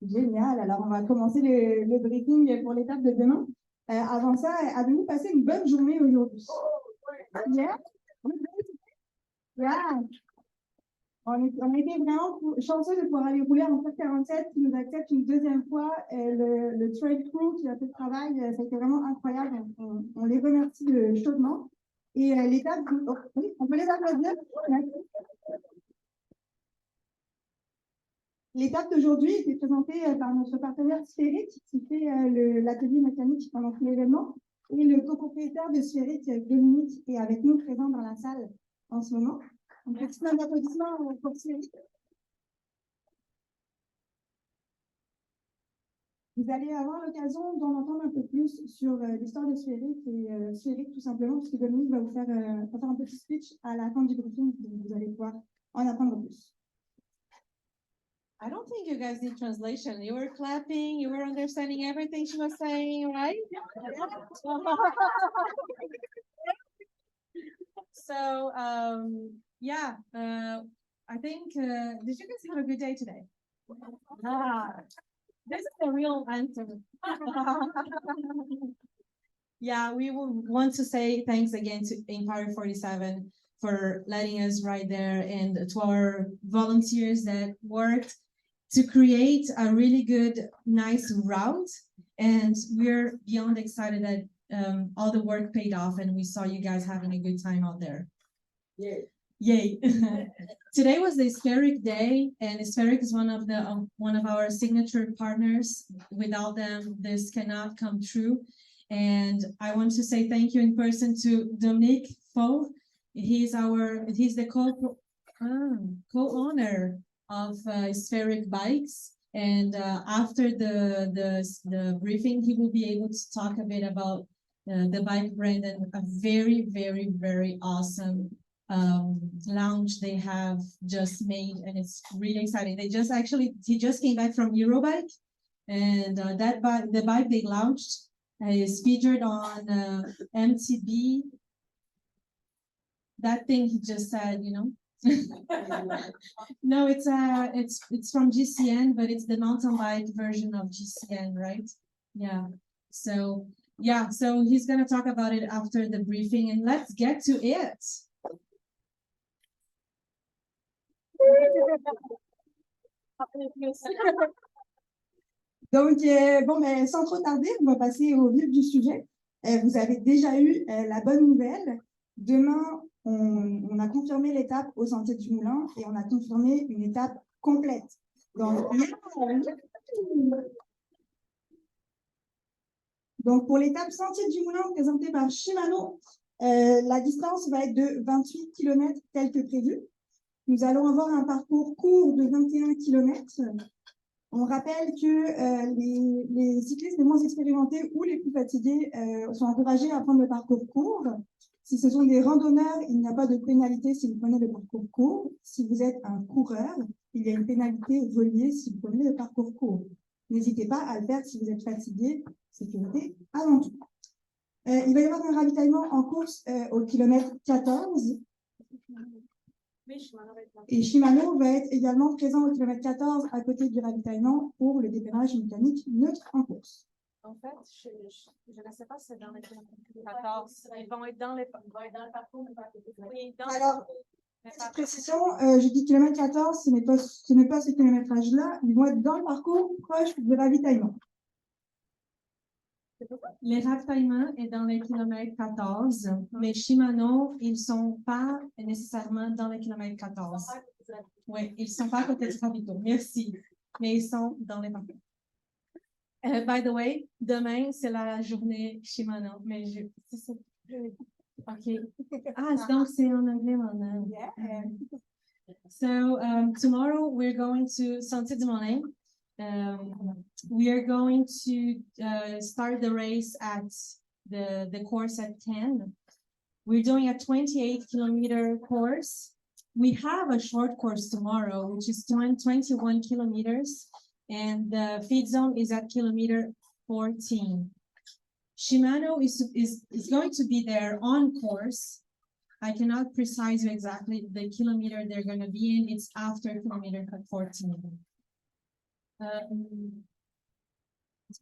Génial. Alors, on va commencer le briefing pour l'étape de demain. Avant ça, avez-vous passé une bonne journée aujourd'hui? Yeah? Yeah. On a été vraiment chanceux de pouvoir aller rouler en 47 qui nous accepte une deuxième fois. Le trade crew qui a fait le travail, ça a été vraiment incroyable. On les remercie chaudement. Et l'étape, oui, on peut les applaudir. L'étape d'aujourd'hui était présentée par notre partenaire Sphérique qui fait l'atelier mécanique pendant tout l'événement. Et le copropriétaire de Sphérique, Dominique, est avec nous présent dans la salle en ce moment. Un petit main d'applaudissement pour Sphérique. Vous allez avoir l'occasion d'en entendre un peu plus sur l'histoire de Sphérique et Sphérique tout simplement, parce que Dominique va vous faire un petit speech à la fin du briefing, donc vous allez pouvoir en apprendre plus. I don't think you guys did translation. You were clapping, you were understanding everything she was saying, right? So, yeah, I think, did you guys have a good day today? This is the real answer. Yeah, we will want to say thanks again to Empire 47 for letting us ride there, and to our volunteers that worked to create a really good, nice route. And we're beyond excited that all the work paid off and we saw you guys having a good time out there. Yay. Yay. Today was the Spheric Day, and Spheric is one of our signature partners. Without them, this cannot come true. And I want to say thank you in person to Dominique Faux. He's the co-owner of Spheric Bikes, and after the briefing, he will be able to talk a bit about the bike brand and a very, very, very awesome launch they have just made, and it's really exciting. He just came back from Eurobike, and the bike they launched is featured on MTB. That thing he just said, you know. No, it's from GCN, but it's the mountain bike version of GCN, right? Yeah. So yeah, so he's gonna talk about it after the briefing, and let's get to it. Donc, bon, mais sans trop tarder, on va passer au vif du sujet. Vous avez déjà eu la bonne nouvelle. Demain, on a confirmé l'étape au Sentier du Moulin et on a confirmé une étape complète. Donc pour l'étape Sentier du Moulin présentée par Shimano, la distance va être de 28 km tel que prévu. Nous allons avoir un parcours court de 21 km. On rappelle que les cyclistes les moins expérimentés ou les plus fatigués sont encouragés à prendre le parcours court. Si ce sont des randonneurs, il n'y a pas de pénalité si vous prenez le parcours court. Si vous êtes un coureur, il y a une pénalité reliée si vous prenez le parcours court. N'hésitez pas à le faire si vous êtes fatigué. Sécurité avant tout. Il va y avoir un ravitaillement en course au kilomètre 14. Et Shimano va être également présent au kilomètre 14 à côté du ravitaillement pour le dépannage mécanique neutre en course. En fait, je ne sais pas si c'est dans les kilomètres 14. Ils vont être dans le parcours. Oui, alors, petite précision, je dis kilomètre 14, ce n'est pas ce kilométrage-là. Ils vont être dans le parcours proche du ravitaillement. Les ravitaillements est dans les kilomètres 14, mais Shimano, ils ne sont pas nécessairement dans les kilomètres 14. Oui, ils ne sont pas à côté du ravitaillement. Merci. Mais ils sont dans les parcours. By the way, demain, c'est la journée Shimano. Mais OK. Ah, donc c'est en anglais maintenant. Yeah. So, tomorrow we're going to Sentiers du Moulin. We are going to start the race at the course at 10. We're doing a 28-kilometer course. We have a short course tomorrow, which is 21 kilometers, and the feed zone is at kilometer 14. Shimano is going to be there on course. I cannot precise you exactly the kilometer they're going to be in. It's after kilometer 14.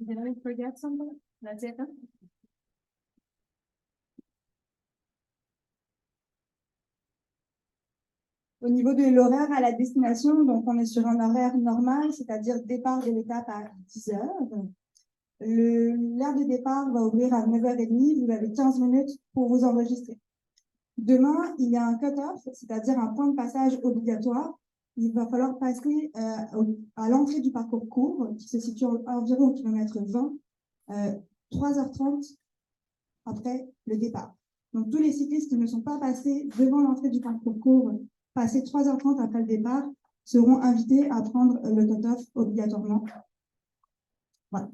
Did I forget something? That's it, huh? Au niveau de l'horaire à la destination, donc on est sur un horaire normal, c'est-à-dire départ de l'étape à 10 heures. L'heure de départ va ouvrir à 9h30, vous avez 15 minutes pour vous enregistrer. Demain, il y a un cut-off, c'est-à-dire un point de passage obligatoire. Il va falloir passer à l'entrée du parcours court, qui se situe environ au kilomètre 20, 3h30 après le départ. Donc, tous les cyclistes qui ne sont pas passés devant l'entrée du parcours court, passés 3h30 après le départ, seront invités à prendre le cut-off obligatoirement. Voilà.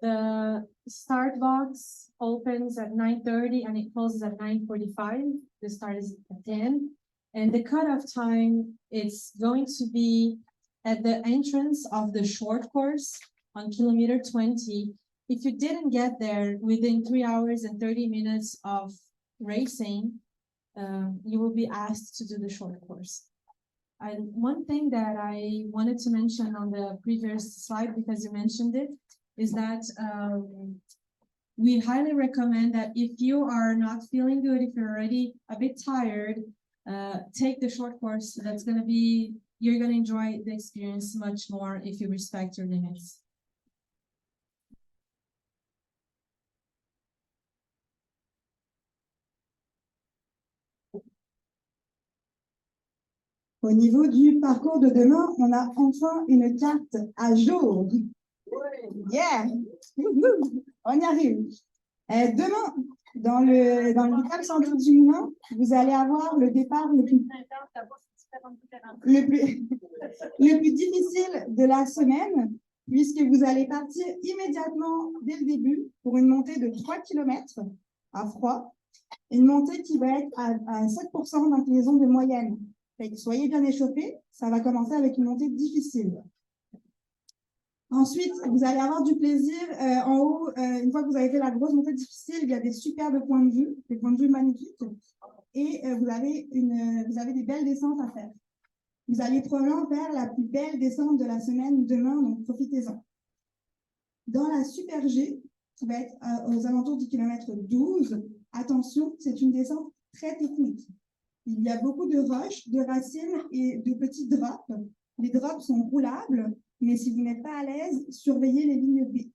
The start box opens at 9:30 and it closes at 9:45. The start is at 10. And the cutoff time is going to be at the entrance of the short course on kilometer 20. If you didn't get there within 3 hours and 30 minutes of racing, you will be asked to do the short course. And one thing that I wanted to mention on the previous slide, because you mentioned it, is that we highly recommend that if you are not feeling good, if you're already a bit tired, take the short course. That's going to be, you're going to enjoy the experience much more if you respect your limits. Au niveau du parcours de demain, on a enfin une carte à jour. Yeah! On y arrive. Demain, dans l'étape Sentiers du Moulin, vous allez avoir le départ le plus difficile de la semaine, puisque vous allez partir immédiatement dès le début pour une montée de 3 km à froid, une montée qui va être à 7% d'inclinaison de moyenne. Soyez bien échauffés, ça va commencer avec une montée difficile. Ensuite, vous allez avoir du plaisir en haut. Une fois que vous avez fait la grosse montée difficile, il y a des superbes points de vue, des points de vue magnifiques. Et vous avez des belles descentes à faire. Vous allez probablement faire la plus belle descente de la semaine demain, donc profitez-en. Dans la Super G, qui va être aux alentours du kilomètre 12, attention, c'est une descente très technique. Il y a beaucoup de roches, de racines et de petits drops. Les drops sont roulables, mais si vous n'êtes pas à l'aise, surveillez les lignes B.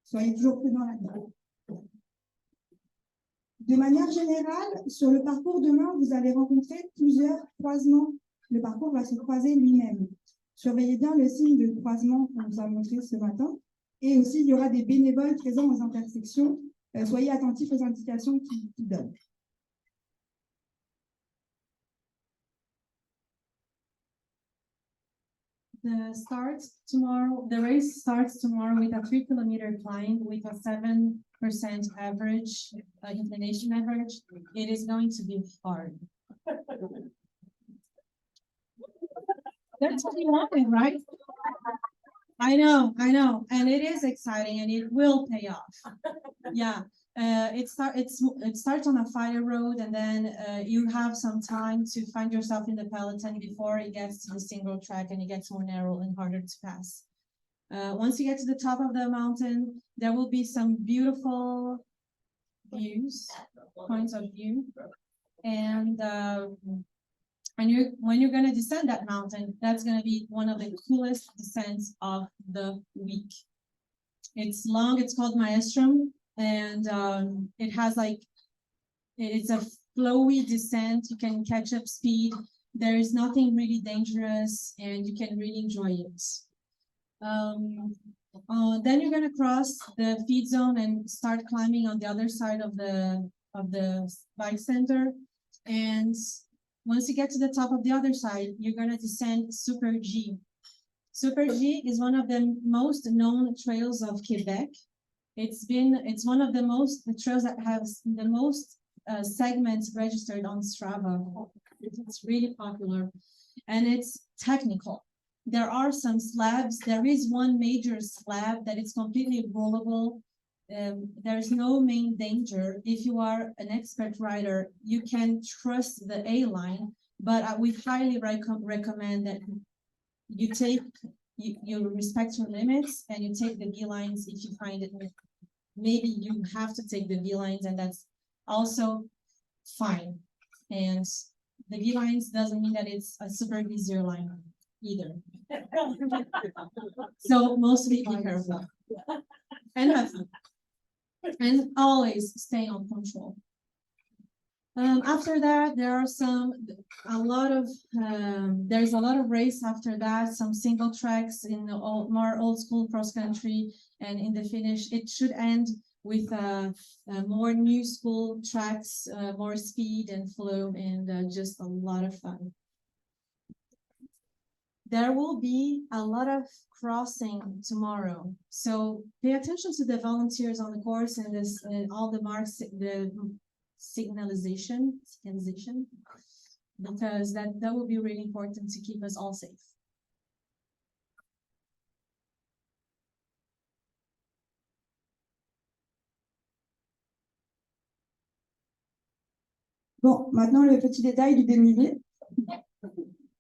Soyez toujours prudent là-dedans. De manière générale, sur le parcours demain, vous allez rencontrer plusieurs croisements. Le parcours va se croiser lui-même. Surveillez bien le signe de croisement qu'on vous a montré ce matin. Et aussi, il y aura des bénévoles présents aux intersections. Soyez attentifs aux indications qu'ils donnent. The race starts tomorrow with a 3-kilometer climb with a 7% average, inclination average. It is going to be hard. That's what you wanted, right? I know, and it is exciting, and it will pay off. Yeah, it starts on a fire road, and then you have some time to find yourself in the peloton before it gets to the single track, and it gets more narrow and harder to pass. Once you get to the top of the mountain, there will be some beautiful points of view, and when you're going to descend that mountain, that's going to be one of the coolest descents of the week. It's long, it's called Maelstrom, and it has it's a flowy descent. You can catch up speed. There is nothing really dangerous, and you can really enjoy it. Then you're going to cross the feed zone and start climbing on the other side of the bike center, and once you get to the top of the other side, you're going to descend Super G. Super G is one of the most known trails of Quebec. It's one of the trails that has the most segments registered on Strava. It's really popular, and it's technical. There are some slabs. There is one major slab that is completely rollable. There's no main danger. If you are an expert rider, you can trust the A-line but we highly recommend that you respect your limits and you take the B-lines if you find it. Maybe you have to take the B-lines, and that's also fine. And the B-lines doesn't mean that it's a super easier line either. So mostly be careful and have fun. And always stay on control. After that, there's a lot of race after that, some single tracks in the more old school cross country, and in the finish, it should end with more new school tracks, more speed and flow, and just a lot of fun. There will be a lot of crossing tomorrow, so pay attention to the volunteers on the course and all the marks, the signalization, because that will be really important to keep us all safe. Bon, maintenant le petit détail du dénivelé.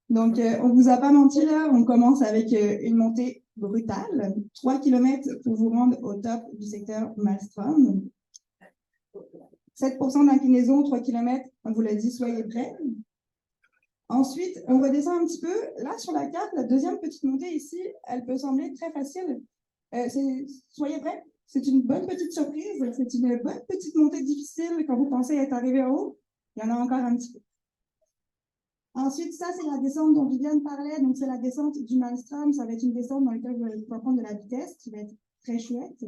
Donc, on vous a pas menti là, on commence avec une montée brutale, 3 km pour vous rendre au top du secteur Maelstrom. 7% d'inclinaison, 3 km, on vous l'a dit, soyez prêts. Ensuite, on redescend un petit peu. Là, sur la carte, la deuxième petite montée ici, elle peut sembler très facile. Soyez prêts, c'est une bonne petite surprise. C'est une bonne petite montée difficile quand vous pensez être arrivé en haut. Il y en a encore un petit peu. Ensuite, ça, c'est la descente dont Viviane parlait. Donc, c'est la descente du Maelstrom. Ça va être une descente dans laquelle vous allez pouvoir prendre de la vitesse, qui va être très chouette.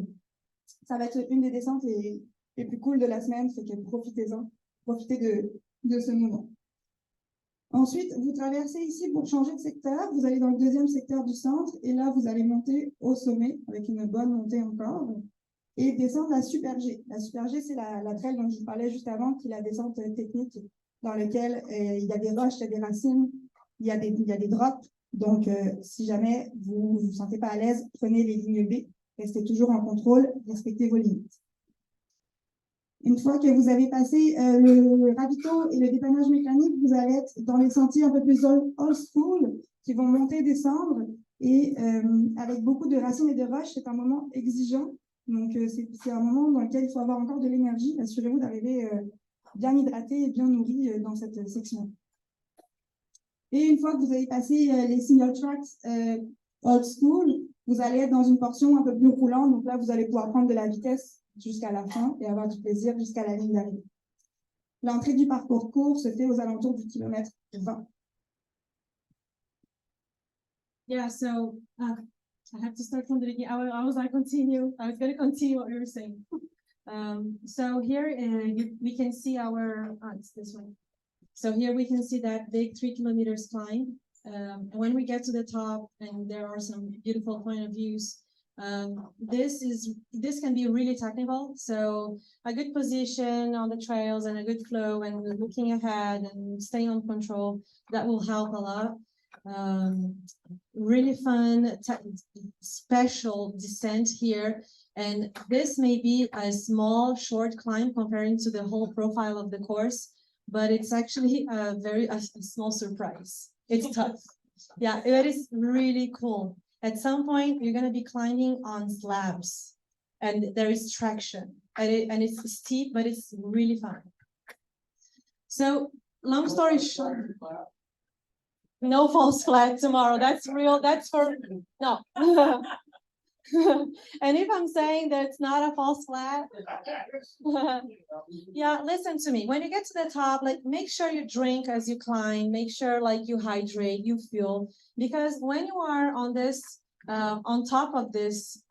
Ça va être une des descentes les plus cool de la semaine, c'est que profitez-en. Profitez de ce moment. Ensuite, vous traversez ici pour changer de secteur. Vous allez dans le deuxième secteur du centre. Et là, vous allez monter au sommet, avec une bonne montée encore. Et descendre la Super G. La Super G, c'est la trail dont je vous parlais juste avant, qui est la descente technique, dans laquelle il y a des roches, il y a des racines, il y a des drops. Donc, si jamais vous ne vous sentez pas à l'aise, prenez les lignes B, restez toujours en contrôle, respectez vos limites. Une fois que vous avez passé le ravito et le dépannage mécanique, vous allez être dans les sentiers un peu plus old school, qui vont monter, descendre, et avec beaucoup de racines et de roches, c'est un moment exigeant. Donc, c'est un moment dans lequel il faut avoir encore de l'énergie. Assurez-vous d'arriver bien hydraté et bien nourri dans cette section. Et une fois que vous avez passé les single tracks old school, vous allez être dans une portion un peu plus roulante. Donc là, vous allez pouvoir prendre de la vitesse jusqu'à la fin et avoir du plaisir jusqu'à la ligne d'arrivée. L'entrée du parcours court se fait aux alentours du kilomètre 20. Yeah, so I have to start from the beginning. I was going to continue what you were saying. So here we can see it's this one. So here we can see that big 3 kilometers climb. When we get to the top, and there are some beautiful point of views, this can be really technical. So a good position on the trails and a good flow and looking ahead and staying on control, that will help a lot. Really fun, special descent here. And this may be a small, short climb comparing to the whole profile of the course, but it's actually a small surprise. It's tough. Yeah, it is really cool. At some point, you're going to be climbing on slabs, and there is traction, and it's steep, but it's really fun. So, long story short, no false flat tomorrow. That's real. That's for no. And if I'm saying that it's not a false flat, yeah, listen to me. When you get to the top, like, make sure you drink as you climb. Make sure, like, you hydrate, you fuel, because when you are on this, on top of this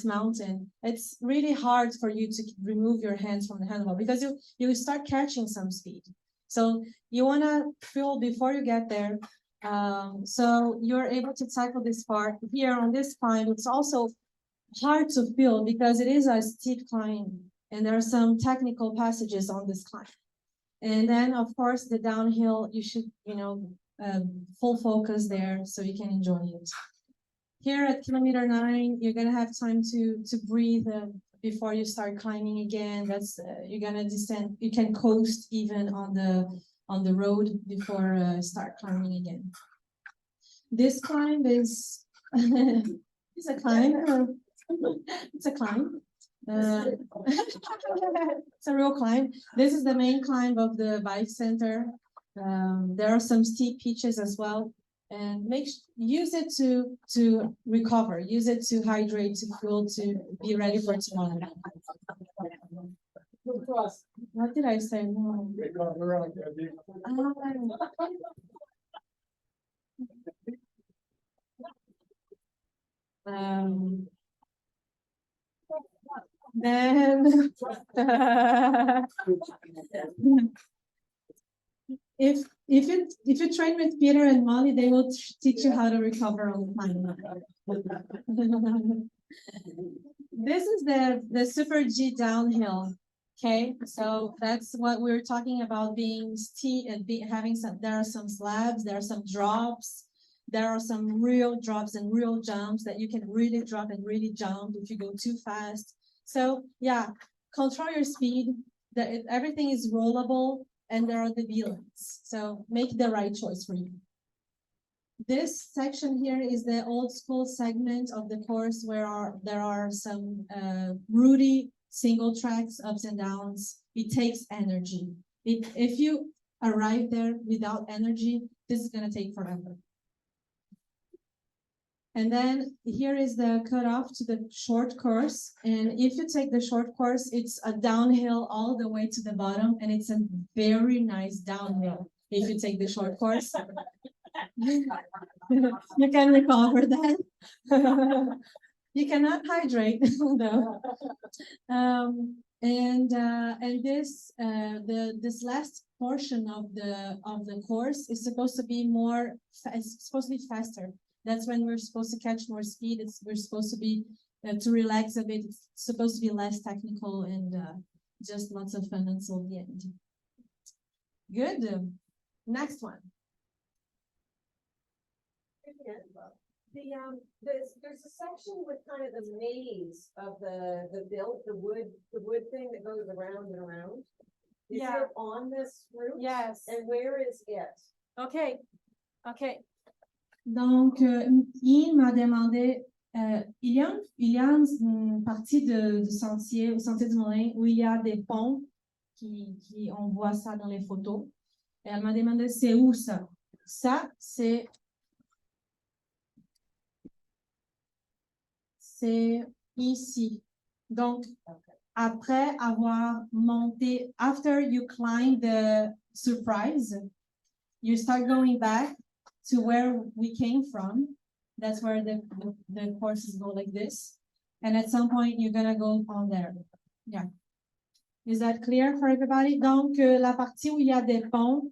mountain, it's really hard for you to remove your hands from the handlebar because you start catching some speed. So you want to fuel before you get there. So you're able to tackle this part here on this climb. It's also hard to feel because it is a steep climb and there are some technical passages on this climb. And then of course the downhill, you should, full focus there so you can enjoy it. Here at kilometer 9, you're gonna have time to breathe before you start climbing again. That's you're gonna descend. You can coast even on on the road before start climbing again. This climb is it's a climb. It's a climb. It's a real climb. This is the main climb of the bike center. There are some steep pitches as well, and use it to recover. Use it to hydrate, to cool, to be ready for tomorrow. What did I say? No. Then if you train with Peter and Molly, they will teach you how to recover on the climb. This is the Super G downhill. Okay, so that's what we're talking about, being steep and having some. There are some slabs, there are some drops, there are some real drops and real jumps that you can really drop and really jump if you go too fast. So yeah, control your speed. Everything is rollable, and there are the V-lines. So make the right choice for you. This section here is the old school segment of the course where there are some rooty single tracks, ups and downs. It takes energy. If you arrive there without energy, this is going to take forever. And then here is the cutoff to the short course. And if you take the short course, it's a downhill all the way to the bottom. And it's a very nice downhill if you take the short course. You can recover that. You cannot hydrate, though. And this this last portion of the course is supposed to be it's supposed to be faster. That's when we're supposed to catch more speed. We're supposed to be to relax a bit. It's supposed to be less technical and just lots of fun until the end. Good. Next one. There's a section with kind of the maze of the wood thing that goes around and around. Is it on this route? Yes. And where is it? Okay. Donc, Ian m'a demandé, il y a une partie du sentier, au sentier du Moulin, où il y a des ponts, on voit ça dans les photos. Et elle m'a demandé, c'est où ça? Ça, c'est ici. Donc, après avoir monté, after you climb the surprise, you start going back to where we came from. That's where the courses go like this. And at some point, you're gonna go on there. Yeah. Is that clear for everybody? Donc, la partie où il y a des ponts,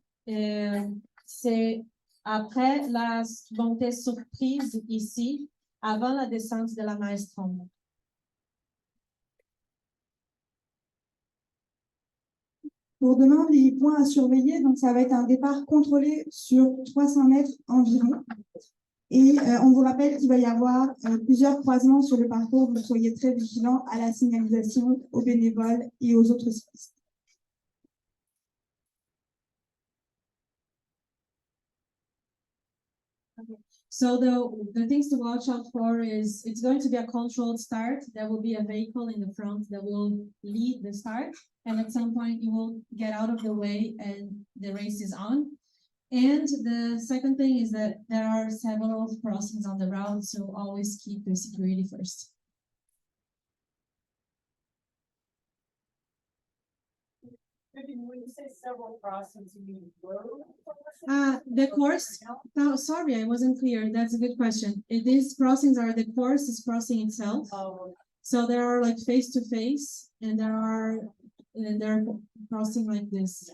c'est après la montée surprise ici, avant la descente de la Maelstrom. Pour demain, les points à surveiller, donc ça va être un départ contrôlé sur 300 mètres environ. Et on vous rappelle qu'il va y avoir plusieurs croisements sur le parcours. Vous soyez très vigilants à la signalisation, aux bénévoles et aux autres cyclistes. Okay. So the things to watch out for is it's going to be a controlled start. There will be a vehicle in the front that will lead the start. And at some point you will get out of the way and the race is on. And the second thing is that there are several crossings on the route, so always keep the security first. When you say several crossings, you mean road? The course, no, sorry, I wasn't clear. That's a good question. These crossings are the course is crossing itself. Oh. So there are like face to face, and they're crossing like this.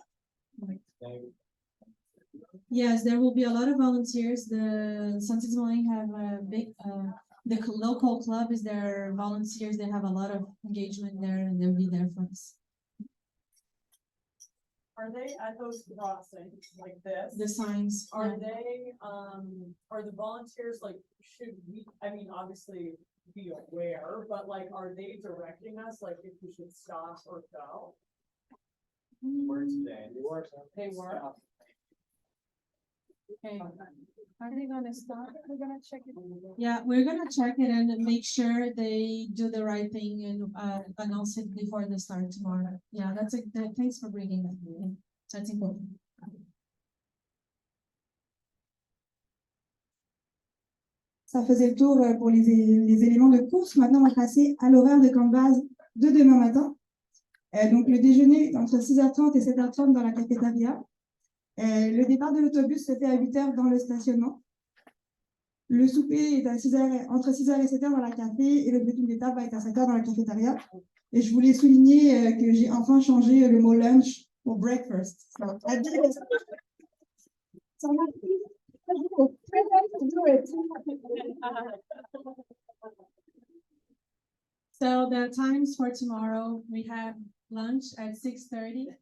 Yes, there will be a lot of volunteers. The Sentiers have a big, the local club is their volunteers. They have a lot of engagement there, and they'll be there for us. Are they at those crossings like this? The signs. Are they, are the volunteers like, should we, I mean, obviously be aware, but like, are they directing us, like if we should stop or go? Where today? They were. Okay. Are they gonna start? We're gonna check it. Yeah, we're gonna check it and make sure they do the right thing and announce it before the start tomorrow. Yeah, thanks for bringing that in. That's important. Ça faisait le tour pour les éléments de course. Maintenant, on va passer à l'horaire de camp de base de demain matin. Donc, le déjeuner est entre 6h30 et 7h30 dans la cafétéria. Le départ de l'autobus se fait à 8h dans le stationnement. Le souper est à entre 6h et 7h dans la café et le briefing d'étape va être à 7h dans la cafétéria. Et je voulais souligner que j'ai enfin changé le mot lunch pour breakfast. So the times for tomorrow, we have lunch at 6:30.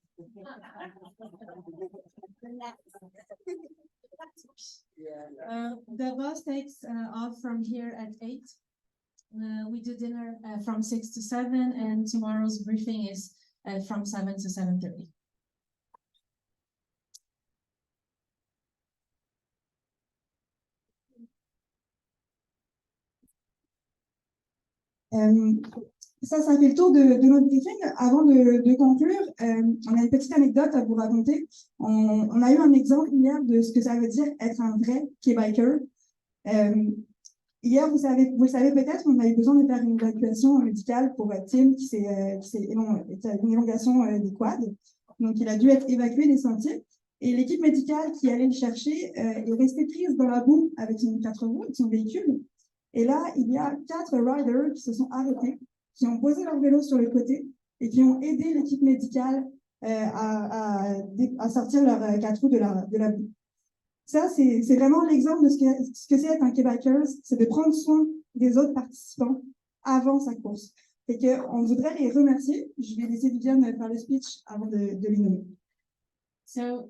The bus takes off from here at 8. We do dinner from 6 to 7, and tomorrow's briefing is from 7 to 7:30. Ça fait le tour de notre briefing. Avant de conclure, on a une petite anecdote à vous raconter. On a eu un exemple hier de ce que ça veut dire être un vrai Québécois. Hier, vous le savez peut-être, on a eu besoin de faire une évacuation médicale pour Tim qui a une élongation des quads. Donc, il a dû être évacué des sentiers. Et l'équipe médicale qui allait le chercher est restée prise dans la boue avec une 4 roues, avec son véhicule. Et là, il y a 4 riders qui se sont arrêtés, qui ont posé leur vélo sur le côté et qui ont aidé l'équipe médicale à sortir leurs 4 roues de la boue. Ça, c'est vraiment l'exemple de ce que c'est être un Québécois, c'est de prendre soin des autres participants avant sa course. Et qu'on voudrait les remercier. Je vais laisser Viviane faire le speech avant de les nommer. So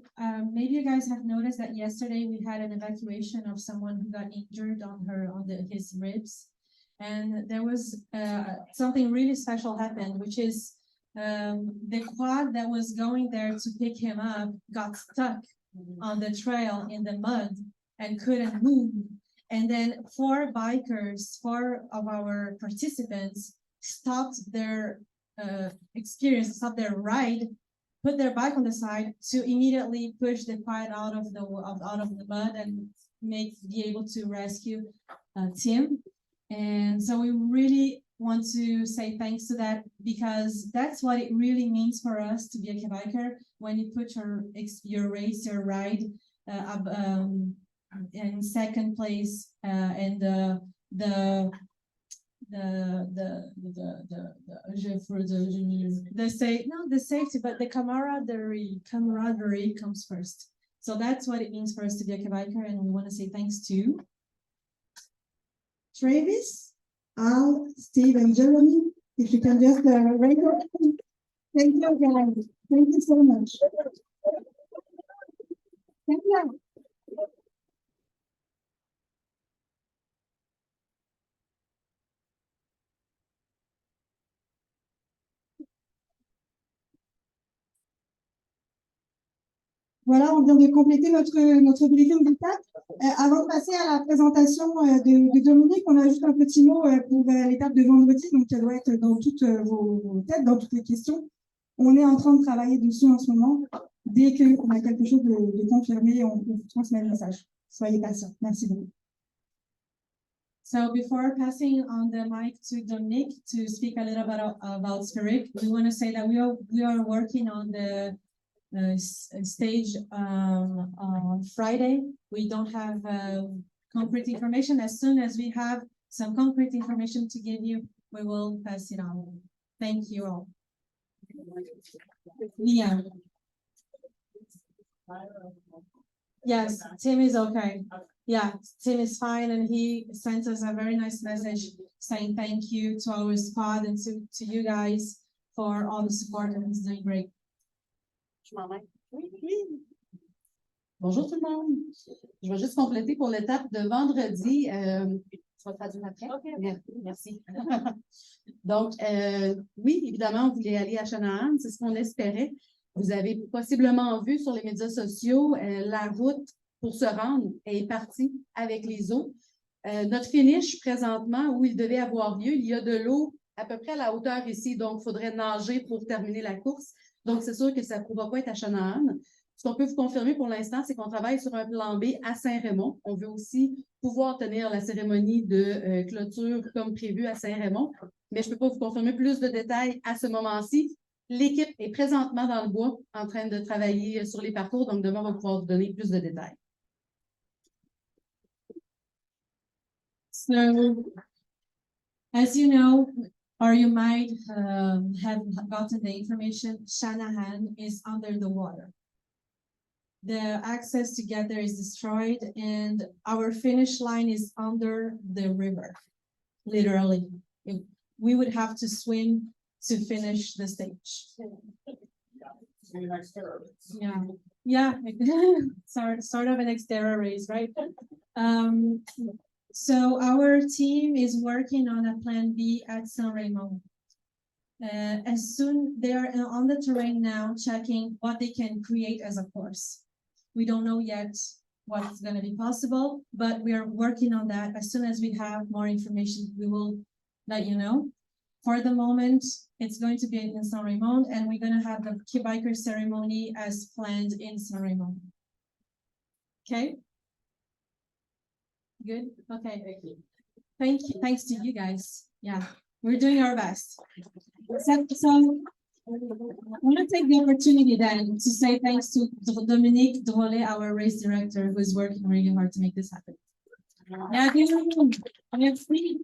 maybe you guys have noticed that yesterday we had an evacuation of someone who got injured on his ribs, and there was something really special happened, which is the quad that was going there to pick him up got stuck on the trail in the mud and couldn't move. And then 4 of our participants stopped their stopped their ride, put their bike on the side to immediately push the quad out of the mud and be able to rescue Tim. And so we really want to say thanks to that, because that's what it really means for us to be a Quebecer when you put your race, your ride in second place, and the safety, but the camaraderie comes first. So that's what it means for us to be a Quebecer, and we want to say thanks to Travis, Al, Steve, and Jeremy. If you can just raise your hand. Thank you, guys. Thank you so much. Thank you. Voilà, on vient de compléter notre briefing d'étape. Avant de passer à la présentation de Dominique, on a juste un petit mot pour l'étape de vendredi, donc elle doit être dans toutes vos têtes, dans toutes les questions. On est en train de travailler dessus en ce moment. Dès qu'on a quelque chose de confirmé, on vous transmet le message. Soyez patients. Merci beaucoup. So before passing on the mic to Dominique to speak a little bit about Spirit, we want to say that we are working on the stage on Friday. We don't have concrete information. As soon as we have some concrete information to give you, we will pass it on. Thank you all. Yeah. Yes, Tim is okay. Yeah, Tim is fine, and he sent us a very nice message saying thank you to our squad and to you guys for all the support, and he's doing great. Oui. Bonjour tout le monde. Je vais juste compléter pour l'étape de vendredi. Tu vas traduire après? Okay. Merci. Donc, oui, évidemment, vous voulez aller à Shanahan, c'est ce qu'on espérait. Vous avez possiblement vu sur les médias sociaux la route pour se rendre est parti avec les eaux. Notre finish, présentement, où il devait avoir lieu, il y a de l'eau à peu près à la hauteur ici, donc il faudrait nager pour terminer la course. Donc, c'est sûr que ça ne pourra pas être à Chanahan. Ce qu'on peut vous confirmer pour l'instant, c'est qu'on travaille sur un plan B à Saint-Raymond. On veut aussi pouvoir tenir la cérémonie de clôture comme prévu à Saint-Raymond, mais je ne peux pas vous confirmer plus de détails à ce moment-ci. L'équipe est présentement dans le bois en train de travailler sur les parcours, donc demain, on va pouvoir vous donner plus de détails. So, as you know, or you might have gotten the information, Shanahan is under the water. The access to get there is destroyed, and our finish line is under the river, literally. We would have to swim to finish the stage. Yeah, yeah, sort of an Xterra race, right? So our team is working on a plan B at San Raymond. As soon they are on the terrain now, checking what they can create as a course. We don't know yet what's going to be possible, but we are working on that. As soon as we have more information, we will let you know. For the moment, it's going to be in San Raymond, and we're going to have the biker ceremony as planned in San Raymond. Okay? Good? Okay. Thank you. Thanks to you guys. Yeah, we're doing our best. So I want to take the opportunity then to say thanks to Dominique Drolet, our race director, who is working really hard to make this happen. Yeah, merci.